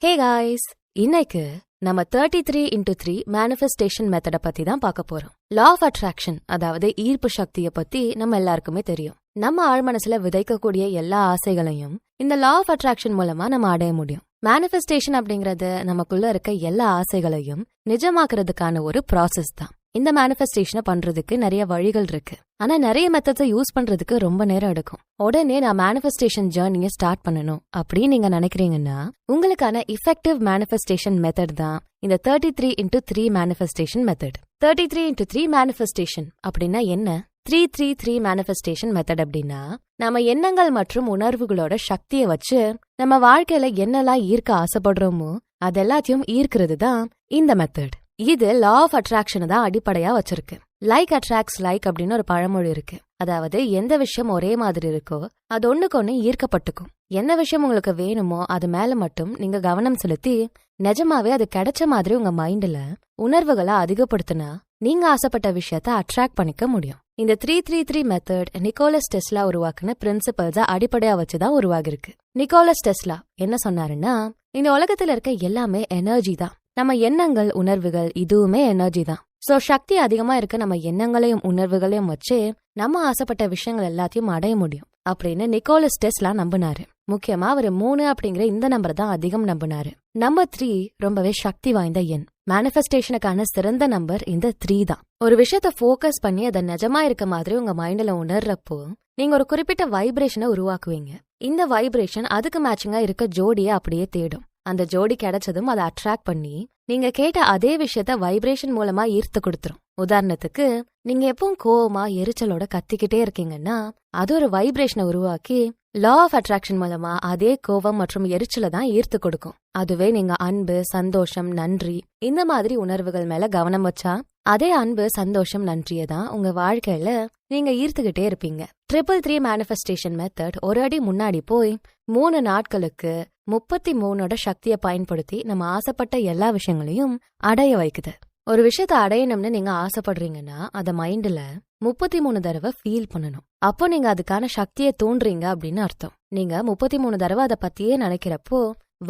Hey guys, இன்னைக்கு நம்ம 33x3 manifestation மெத்தட பத்தி தான் பார்க்க போறோம். லா ஆஃப் அட்ராக்ஷன், அதாவது ஈர்ப்பு சக்தியை பத்தி நம்ம எல்லாருக்குமே தெரியும். நம்ம ஆழ்மனசுல விதைக்கக்கூடிய எல்லா ஆசைகளையும் இந்த லா ஆஃப் அட்ராக்ஷன் மூலமா நம்ம அடைய முடியும். மேனிஃபெஸ்டேஷன் அப்படிங்கறது நமக்குள்ள இருக்க எல்லா ஆசைகளையும் நிஜமாக்குறதுக்கான ஒரு ப்ராசஸ் தான். இந்த மேனிஃபெஸ்டேஷனை பண்றதுக்கு நிறைய வழிகள் இருக்கு. ஆனா நிறைய மெத்தட்ஸை யூஸ் பண்றதுக்கு ரொம்ப நேரம் எடுக்கும். உடனே நான் மேனிஃபெஸ்டேஷன் ஜர்னியை ஸ்டார்ட் பண்ணணும் அப்படின்னு நீங்க நினைக்கிறீங்கன்னா, உங்களுக்கான இஃபெக்டிவ் மேனிஃபெஸ்டேஷன் மெத்தட் தான் இந்த 33x3 manifestation method. 33x3 manifestation அப்படின்னா என்ன? 333 மேனிஃபெஸ்டேஷன் மெத்தட் அப்படின்னா, நம்ம எண்ணங்கள் மற்றும் உணர்வுகளோட சக்தியை வச்சு நம்ம வாழ்க்கையில என்னெல்லாம் ஈர்க்க ஆசைப்படுறோமோ அதெல்லாத்தையும் ஈர்க்கிறது தான் இந்த மெத்தட். இது லா ஆஃப் அட்ராக்ஷன் தான் அடிப்படையா வச்சிருக்கு. லைக் அட்ராக்ட்ஸ் லைக் அப்படின்னு ஒரு பழமொழி இருக்கு. அதாவது எந்த விஷயம் ஒரே மாதிரி இருக்கோ அது ஒண்ணுக்கு ஒண்ணு ஈர்க்கப்பட்டுக்கும். என்ன விஷயம் உங்களுக்கு வேணுமோ அது மேல மட்டும் நீங்க கவனம் செலுத்தி நிஜமாவே அது கிடைச்ச மாதிரி உங்க மைண்ட்ல உணர்வுகளை அதிகப்படுத்தினா நீங்க ஆசைப்பட்ட விஷயத்த அட்ராக்ட் பண்ணிக்க முடியும். இந்த 333 மெத்தட் நிக்கோலஸ் டெஸ்லா உருவாக்குன பிரின்சிபல்ஸ அடிப்படையா வச்சுதான் உருவாகிருக்கு. நிக்கோலஸ் டெஸ்லா என்ன சொன்னாருன்னா, இந்த உலகத்துல இருக்க எல்லாமே எனர்ஜி தான். நம்ம எண்ணங்கள், உணர்வுகள் இதுவுமே எனர்ஜி தான். சோ சக்தி அதிகமா இருக்க நம்ம எண்ணங்களையும் உணர்வுகளையும் வச்சு நம்ம ஆசைப்பட்ட விஷயங்கள் எல்லாத்தையும் அடைய முடியும் அப்படின்னு நிக்கோலஸ் டெஸ்லா நம்பினாரு. முக்கியமா அவர் 3 அப்படிங்கிற இந்த நம்பர் தான் அதிகம் நம்பினாரு. நம்பர் 3 ரொம்பவே சக்தி வாய்ந்த எண். மேனிஃபெஸ்டேஷனுக்கான சிறந்த நம்பர் இந்த 3 தான். ஒரு விஷயத்த ஃபோக்கஸ் பண்ணி அதை நிஜமா இருக்க மாதிரி உங்க மைண்ட்ல உணர்றப்போ நீங்க ஒரு குறிப்பிட்ட வைப்ரேஷனை உருவாக்குவீங்க. இந்த வைப்ரேஷன் அதுக்கு மேட்சிங்கா இருக்க ஜோடியை அப்படியே தேடும். அந்த ஜோடி கிடைச்சதும் அதை அட்ராக்ட் பண்ணி நீங்க கேட்ட அதே விஷயத்த வைப்ரேஷன் மூலமா ஈர்த்து கொடுத்துரும். உதாரணத்துக்கு, நீங்க எப்பவும் கோவமா எரிச்சலோட கத்திக்கிட்டே இருக்கீங்கன்னா அது ஒரு வைப்ரேஷனை உருவாக்கி லா ஆஃப் அட்ராக்ஷன் மூலமா அதே கோவம் மற்றும் எரிச்சலை தான் ஈர்த்து கொடுக்கும். அதுவே நீங்க அன்பு, சந்தோஷம், நன்றி இந்த மாதிரி உணர்வுகள் மேல கவனம் வச்சா அதே அன்பு, சந்தோஷம், நன்றியை தான் உங்க வாழ்க்கையில நீங்க ஈர்த்துக்கிட்டே இருப்பீங்க. 333 மேனிஃபெஸ்டேஷன் மெத்தட் ஒரு அடி முன்னாடி போய் 3 நாட்களுக்கு 33ஓட சக்தியை பயன்படுத்தி நம்ம ஆசைப்பட்ட எல்லா விஷயங்களையும் அடைய வைக்குது. ஒரு விஷயத்த அடையணும்னு நீங்க ஆசைப்படுறீங்கன்னா அத மைண்ட்ல 33 தடவை ஃபீல் பண்ணணும். அப்போ நீங்க அதுக்கான சக்தியை தூண்டுறீங்க அப்படின்னு அர்த்தம். நீங்க 33 தடவை அதை பத்தியே நினைக்கிறப்போ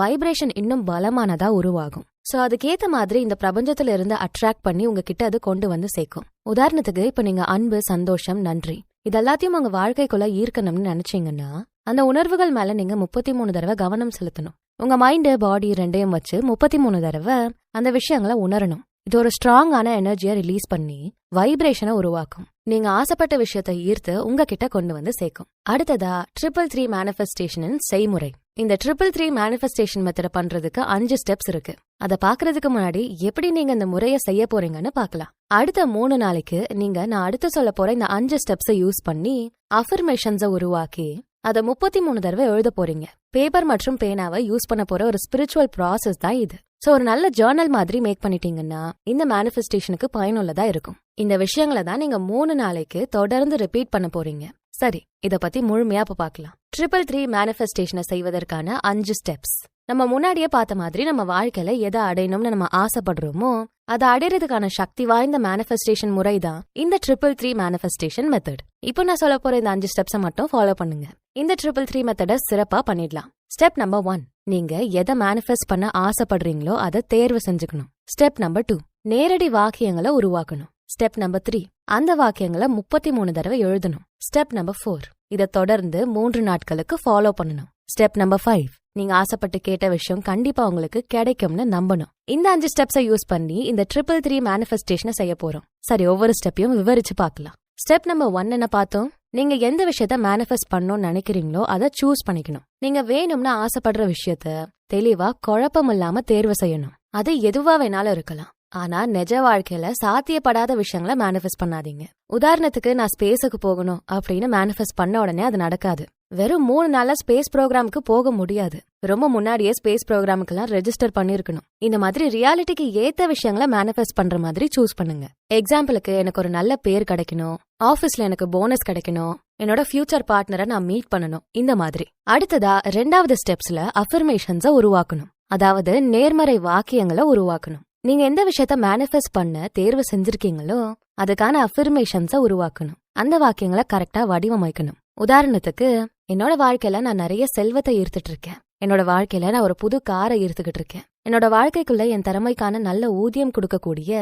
வைப்ரேஷன் இன்னும் பலமானதா உருவாகும். சோ அதுக்கேத்த மாதிரி இந்த பிரபஞ்சத்துல இருந்து அட்ராக்ட் பண்ணி உங்ககிட்ட அது கொண்டு வந்து சேர்க்கும். உதாரணத்துக்கு, இப்ப நீங்க அன்பு, சந்தோஷம், நன்றி இதெல்லாத்தையும் உங்க வாழ்க்கைக்குள்ள ஈர்க்கணும்னு நினைச்சீங்கன்னா அந்த உணர்வுகள் மேல நீங்க 33 தடவை கவனம் செலுத்தணும். உங்க மைண்ட், பாடி ரெண்டையும் வச்சு 33 தடவை அந்த விஷயங்களை உணரணும். இது ஒரு ஸ்ட்ராங்கான எனர்ஜியை ரிலீஸ் பண்ணி வைப்ரேஷனை உருவாக்கும். நீங்க ஆசைப்பட்ட விஷயத்தை ஈர்த்து உங்ககிட்ட கொண்டு வந்து சேர்க்கும். அடுத்ததா 333 மேனிஃபெஸ்டேஷனின் செய்முறை. இந்த 333 மேனிஃபெஸ்டேஷன் மெத்தட பண்றதுக்கு 5 ஸ்டெப்ஸ் இருக்கு. அத பாக்குறதுக்கு முன்னாடி எப்படி நீங்க இந்த முறையை செய்ய போறீங்கன்னு பாக்கலாம். அடுத்த 3 நாளைக்கு நீங்க நான் அடுத்து சொல்ல போற இந்த 5 ஸ்டெப்ஸை யூஸ் பண்ணி அஃபர்மேஷன்ஸை உருவாக்கி அதை 33 தடவை எழுத போறீங்க. பேப்பர் மற்றும் பேனாவை யூஸ் பண்ண போற ஒரு ஸ்பிரிச்சுவல் ப்ராசஸ் தான் இது. சோ ஒரு நல்ல ஜர்னல் மாதிரி மேக் பண்ணிட்டீங்கன்னா இந்த மேனிஃபெஸ்டேஷனுக்கு பயனுள்ளதா இருக்கும். இந்த விஷயங்களை தான் நீங்க 3 நாளைக்கு தொடர்ந்து ரிப்பீட் பண்ண போறீங்க. சரி, இத பத்தி முழுமையா இப்ப பாக்கலாம். 333 மேனிஃபெஸ்டேஷனை செய்வதற்கான 5 ஸ்டெப்ஸ். நம்ம முன்னாடியே பார்த்த மாதிரி நம்ம வாழ்க்கையில எதை அடையணும்னு நம்ம ஆசைப்படுறோமோ அதை அடையறதுக்கான சக்தி வாய்ந்த மேனிஃபெஸ்டேஷன் முறை தான் இந்த 333 மேனிஃபெஸ்டேஷன் மெத்தட். இப்போ நான் சொல்ல போற இந்த 5 ஸ்டெப்ஸை மட்டும் ஃபாலோ பண்ணுங்க. இந்த 333 மெத்தட சிறப்பா பண்ணிடலாம். ஸ்டெப் நம்பர் 1, நீங்க எதை மேனிஃபெஸ்ட் பண்ண ஆசைப்படுறீங்களோ அதை தேர்வு செஞ்சுக்கணும். ஸ்டெப் நம்பர் 2, நேரடி வாக்கியங்களை உருவாக்கணும். ஸ்டெப் நம்பர் 3, அந்த வாக்கியங்களை 33 தடவை எழுதணும். ஸ்டெப் நம்பர் 4, இதை தொடர்ந்து 3 நாட்களுக்கு ஃபாலோ பண்ணணும். ஸ்டெப் நம்பர் 5, நீங்க ஆசைப்பட்டு கேட்ட விஷயம் கண்டிப்பா உங்களுக்கு கிடைக்கும்னு நம்பணும். இந்த 5 ஸ்டெப்ஸை யூஸ் பண்ணி இந்த 333 மேனிஃபெஸ்டேஷனை செய்ய போறோம். சரி, ஒவ்வொரு ஸ்டெப்பையும் விவரிச்சு பார்க்கலாம். ஸ்டெப் நம்பர் 1 என்ன பார்த்தோம்? நீங்க எந்த விஷயத்த மேனிஃபெஸ்ட் பண்ணணும்னு நினைக்கிறீங்களோ அதை சூஸ் பண்ணிக்கணும். நீங்க வேணும்னு ஆசைப்படுற விஷயத்த தெளிவா குழப்பம் இல்லாம தேர்வு செய்யணும். அது எதுவா வேணாலும் இருக்கலாம். ஆனா நிஜ வாழ்க்கையில சாத்தியப்படாத விஷயங்களை மேனிஃபெஸ்ட் பண்ணாதீங்க. உதாரணத்துக்கு, நான் ஸ்பேஸுக்கு போகணும் அப்படின்னு மேனிஃபெஸ்ட் பண்ண உடனே அது நடக்காது. வெறும் 3 நாளா ஸ்பேஸ் ப்ரோக்ராமுக்கு போக முடியாது. ரொம்ப முன்னாடியே ஸ்பேஸ் ப்ரோக்ராமுக்கெல்லாம் ரெஜிஸ்டர் பண்ணிருக்கணும். இந்த மாதிரி ரியாலிட்டிக்கு ஏத்த விஷயங்களை மேனிஃபெஸ்ட் பண்ற மாதிரி சூஸ் பண்ணுங்க. எக்ஸாம்பிளுக்கு, எனக்கு ஒரு நல்ல பேர் கிடைக்கணும், ஆபீஸ்ல எனக்கு போனஸ் கிடைக்கணும், என்னோட ஃபியூச்சர் பார்ட்னரை நான் மீட் பண்ணணும், இந்த மாதிரி. அடுத்ததா 2வது ஸ்டெப்ஸ்ல அஃபர்மேஷன்ஸை உருவாக்கணும். அதாவது நேர்மறை வாக்கியங்களை உருவாக்கணும். நீங்க எந்த விஷயத்த மேனிஃபெஸ்ட் பண்ண தேர்வு செஞ்சிருக்கீங்களோ அதுக்கான அஃபர்மேஷன்ஸை உருவாக்கணும். அந்த வாக்கியங்களை கரெக்டா வடிவமைக்கணும். உதாரணத்துக்கு, என்னோட வாழ்க்கையில நான் நிறைய செல்வத்தை ஈர்த்துட்டு இருக்கேன். என்னோட வாழ்க்கையில நான் ஒரு புது காரை ஈர்த்துக்கிட்டு இருக்கேன். என்னோட வாழ்க்கைக்குள்ள என் திறமைக்கான நல்ல ஊதியம் கொடுக்கக்கூடிய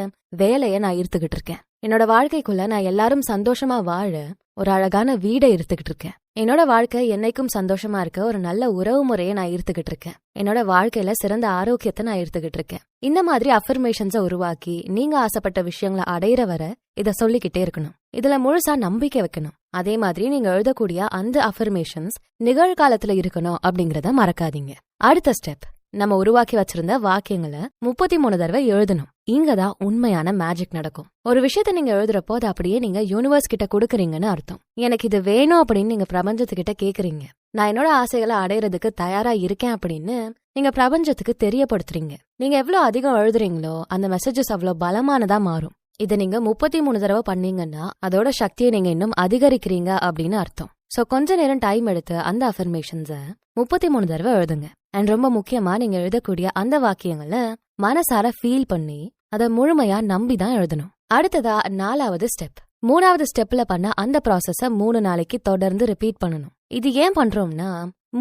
வேலையை நான் ஈர்த்துக்கிட்டு இருக்கேன். என்னோட வாழ்க்கைக்குள்ள நான் எல்லாரும் சந்தோஷமா வாழ ஒரு அழகான வீடை ஈர்த்துக்கிட்டு இருக்கேன். என்னோட வாழ்க்கை என்னைக்கும் சந்தோஷமா இருக்க ஒரு நல்ல உறவு முறையை நான் ஈர்த்துக்கிட்டு இருக்கேன். என்னோட வாழ்க்கையில சிறந்த ஆரோக்கியத்தை நான் ஈர்த்துக்கிட்டு இருக்கேன். இந்த மாதிரி அஃபர்மேஷன்ஸை உருவாக்கி நீங்க ஆசைப்பட்ட விஷயங்களை அடையிற வர இத சொல்லிக்கிட்டே இருக்கணும். இதுல முழுசா நம்பிக்கை வைக்கணும். அதே மாதிரி நீங்க எழுதக்கூடிய அந்த அஃபர்மேஷன்ஸ் நிகழ்காலத்துல இருக்கணும் அப்படிங்கறத மறக்காதீங்க. அடுத்த ஸ்டெப், நம்ம உருவாக்கி வச்சிருந்த வாக்கியங்களை 33 தடவை எழுதணும். இங்கதான் உண்மையான மேஜிக் நடக்கும். ஒரு விஷயத்த நீங்க எழுதுறப்போ அதை அப்படியே நீங்க யூனிவர்ஸ் கிட்ட கொடுக்கறீங்கன்னு அர்த்தம். எனக்கு இது வேணும் அப்படின்னு நீங்க பிரபஞ்சத்துக்கிட்ட கேக்குறீங்க. நான் என்னோட ஆசைகளை அடையறதுக்கு தயாரா இருக்கேன் அப்படின்னு நீங்க பிரபஞ்சத்துக்கு தெரியப்படுத்துறீங்க. நீங்க எவ்வளவு அதிகம் எழுதுறீங்களோ அந்த மெசேஜஸ் அவ்வளவு பலமானதா மாறும். இதை நீங்க 33 தடவை பண்ணீங்கன்னா அதோட சக்தியை நீங்க இன்னும் அதிகரிக்கிறீங்க அப்படின்னு அர்த்தம். சோ கொஞ்ச நேரம் டைம் எடுத்து அந்த அஃபர்மேஷன்ஸ 33 தடவை எழுதுங்க. அண்ட் ரொம்ப முக்கியமா நீங்க எழுதக்கூடிய அந்த வாக்கியங்களை மனசார ஃபீல் பண்ணி அதை முழுமையா நம்பிதான் எழுதணும். அடுத்ததா 4வது ஸ்டெப். 3வது ஸ்டெப்ல பண்ண அந்த ப்ராசஸ 3 நாளைக்கு தொடர்ந்து ரிப்பீட் பண்ணணும். இது ஏன் பண்றோம்னா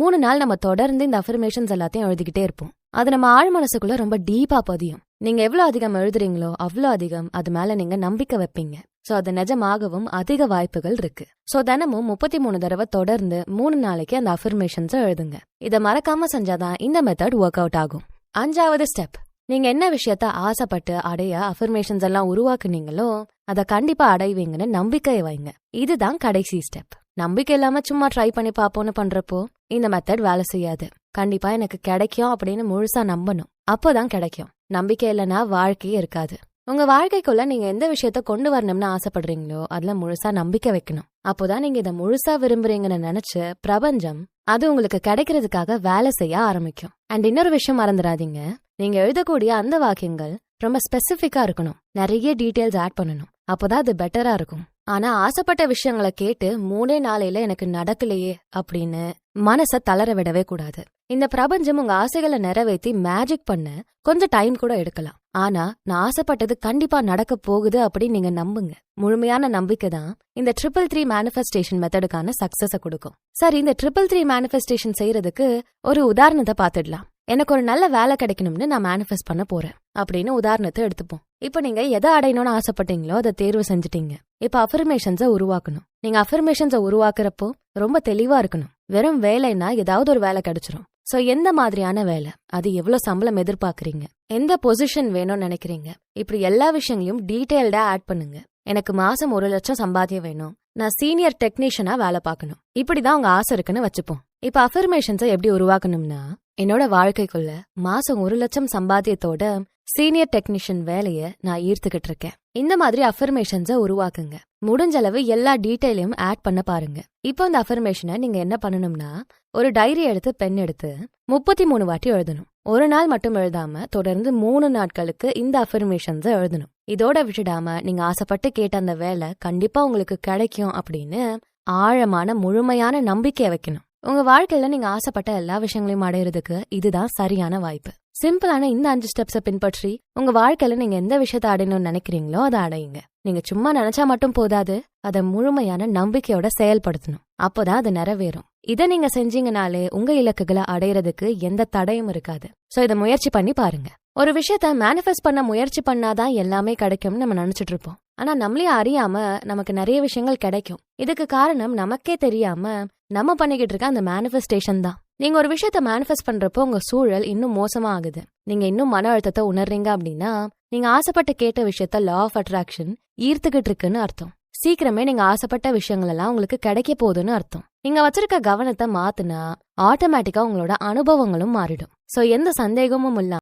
3 நாள் நம்ம தொடர்ந்து இந்த அஃபர்மேஷன்ஸ் எல்லாத்தையும் எழுதிக்கிட்டே இருப்போம். அது நம்ம ஆழ் மனசுக்குள்ள ரொம்ப டீப்பா பதியும். நீங்க எவ்வளவு அதிகம் எழுதுறீங்களோ அவ்வளவு அதிகம் அது மேல நீங்க நம்பிக்கை வைப்பீங்க. சோ அது நிஜமாகவும் அதிக வாய்ப்புகள் இருக்கு. சோ தினமும் 33 தடவை தொடர்ந்து 3 நாளைக்கு அந்த அஃபர்மேஷன்ஸ் எழுதுங்க. இத மறக்காம செஞ்சாதான் இந்த மெத்தட் ஒர்க் அவுட் ஆகும். 5வது ஸ்டெப், நீங்க என்ன விஷயத்த ஆசைப்பட்டு அடைய அஃபர்மேஷன்ஸ் எல்லாம் உருவாக்குனீங்களோ அதை கண்டிப்பா அடைவீங்கன்னு நம்பிக்கையை வைங்க. இதுதான் கடைசி ஸ்டெப். நம்பிக்கை இல்லாம சும்மா ட்ரை பண்ணி பாப்போன்னு பண்றப்போ இந்த மெத்தட் வேலை செய்யாது. கண்டிப்பா எனக்கு கிடைக்கும் அப்படின்னு முழுசா நம்பணும். அப்போதான் கிடைக்கும். நம்பிக்கை இல்லைன்னா வாழ்க்கையே இருக்காது. உங்க வாழ்க்கைக்குள்ள நீங்க எந்த விஷயத்த கொண்டு வரணும்னு ஆசைப்படுறீங்களோ அதுல முழுசா நம்பிக்கை வைக்கணும். அப்போதான் நீங்க இதை முழுசா விரும்புறீங்கன்னு நினைச்சு பிரபஞ்சம் அது உங்களுக்கு கிடைக்கிறதுக்காக வேலை செய்ய ஆரம்பிக்கும். அண்ட் இன்னொரு விஷயம் மறந்துடாதீங்க, நீங்க எழுதக்கூடிய அந்த வாக்கியங்கள் ரொம்ப ஸ்பெசிபிக்கா இருக்கணும். நிறைய டீடைல்ஸ் ஆட் பண்ணணும். அப்போதான் அது பெட்டரா இருக்கும். ஆனா ஆசைப்பட்ட விஷயங்களை கேட்டு 3 நாளையில எனக்கு நடக்கலையே அப்படின்னு மனச தளர விடவே கூடாது. இந்த பிரபஞ்சம் உங்க ஆசைகளை நிறைவேற்றி மேஜிக் பண்ண கொஞ்சம் டைம் கூட எடுக்கலாம். ஆனா நான் ஆசைப்பட்டது கண்டிப்பா நடக்க போகுது அப்படின்னு நீங்க நம்புங்க. முழுமையான நம்பிக்கை தான் இந்த 333 மேனிஃபெஸ்டேஷன் மெத்தடுக்கான சக்சஸ கொடுக்கும். சரி, இந்த 333 மேனிஃபெஸ்டேஷன் செய்யறதுக்கு ஒரு உதாரணத்தை பாத்துடலாம். எனக்கு ஒரு நல்ல வேலை கிடைக்கணும்னு நான் மேனிஃபெஸ்ட் பண்ண போறேன் அப்படின்னு உதாரணத்தை எடுத்துப்போம். இப்ப நீங்க எதை அடையணும்னு ஆசைப்பட்டீங்களோ அதை தேர்வு செஞ்சுட்டீங்க. இப்ப அஃபர்மேஷன்ஸை உருவாக்கணும். நீங்க அஃபர்மேஷன்ஸை உருவாக்குறப்போ ரொம்ப தெளிவா இருக்கணும். வெறும் வேலைன்னா ஏதாவது ஒரு வேலை கிடைச்சிரும். சோ எந்த மாதிரியான வேலை, அது எவ்வளவு சம்பளம் எதிர்பார்க்கறீங்க, எந்த பொசிஷன் வேணும்னு நினைக்கிறீங்க, இப்படி எல்லா விஷயங்களையும் டீடைல்டா ஆட் பண்ணுங்க. எனக்கு மாசம் 1 லட்சம் சம்பாத்தியம் வேணும், நான் சீனியர் டெக்னீஷியனா வேலை பார்க்கணும், இப்படிதான் உங்க ஆசை இருக்குன்னு வச்சுப்போம். இப்ப அஃபர்மேஷன்ஸை எப்படி உருவாக்கணும்னா, என்னோட வாழ்க்கைக்குள்ள மாசம் 1 லட்சம் சம்பாத்தியத்தோட சீனியர் டெக்னீஷியன் வேலைய நான் ஈர்த்துக்கிட்டு இருக்கேன். இந்த மாதிரி அஃபர்மேஷன்ஸை உருவாக்குங்க. முடிஞ்சளவு எல்லா டீடைலையும் ஆட் பண்ண பாருங்க. இப்போ இந்த அஃபர்மேஷனை நீங்க என்ன பண்ணணும்னா, ஒரு டைரி எடுத்து பென் எடுத்து 33 வாட்டி எழுதணும். ஒரு நாள் மட்டும் எழுதாம தொடர்ந்து 3 நாட்களுக்கு இந்த அஃபர்மேஷன்ஸை எழுதணும். இதோட விட்டுடாம நீங்க ஆசைப்பட்டு கேட்ட அந்த வேலை கண்டிப்பா உங்களுக்கு கிடைக்கும் அப்படின்னு ஆழமான முழுமையான நம்பிக்கையை வைக்கணும். உங்க வாழ்க்கையில நீங்க ஆசைப்பட்ட எல்லா விஷயங்களையும் அடையிறதுக்கு இதுதான் சரியான வாய்ப்பு. சிம்பிளான இந்த 5 ஸ்டெப்ஸை பின்பற்றி உங்க வாழ்க்கையில நீங்க எந்த விஷயத்த அடையணும்னு நினைக்கிறீங்களோ அதை அடையுங்க. நீங்க சும்மா நினைச்சா மட்டும் போதாது, அதை முழுமையான நம்பிக்கையோட செயல்படுத்தணும். அப்போதான் அது நிறைவேறும். இதை நீங்க செஞ்சீங்கனாலே உங்க இலக்குகளை அடையிறதுக்கு எந்த தடையும் இருக்காது. சோ இதை முயற்சி பண்ணி பாருங்க. ஒரு விஷயத்த மேனிஃபெஸ்ட் பண்ண முயற்சி பண்ணாதான் எல்லாமே கிடைக்கும்னு நம்ம நினைச்சிட்டு இருப்போம். ஆனா நம்மளே அறியாம நமக்கு நிறைய விஷயங்கள் கிடைக்கும். இதுக்கு காரணம் நமக்கே தெரியாம நம்ம பண்ணிக்கிட்டு இருக்க அந்த மேனிஃபெஸ்டேஷன் தான். நீங்க ஒரு விஷயத்த மேனிஃபெஸ்ட் பண்றப்போ உங்க சூழல் இன்னும் மோசமா ஆகுது. நீங்க இன்னும் மன அழுத்தத்தை உணர்றீங்க அப்படின்னா நீங்க ஆசைப்பட்டு கேட்ட விஷயத்த லா ஆஃப் அட்ராக்ஷன் ஈர்த்துக்கிட்டு இருக்குன்னு அர்த்தம். சீக்கிரமே நீங்க ஆசைப்பட்ட விஷயங்கள் எல்லாம் உங்களுக்கு கிடைக்க போகுதுன்னு அர்த்தம். நீங்க வச்சிருக்க கவனத்தை மாத்துனா ஆட்டோமேட்டிக்கா உங்களோட அனுபவங்களும் மாறிடும். சோ எந்த சந்தேகமும் இல்லாம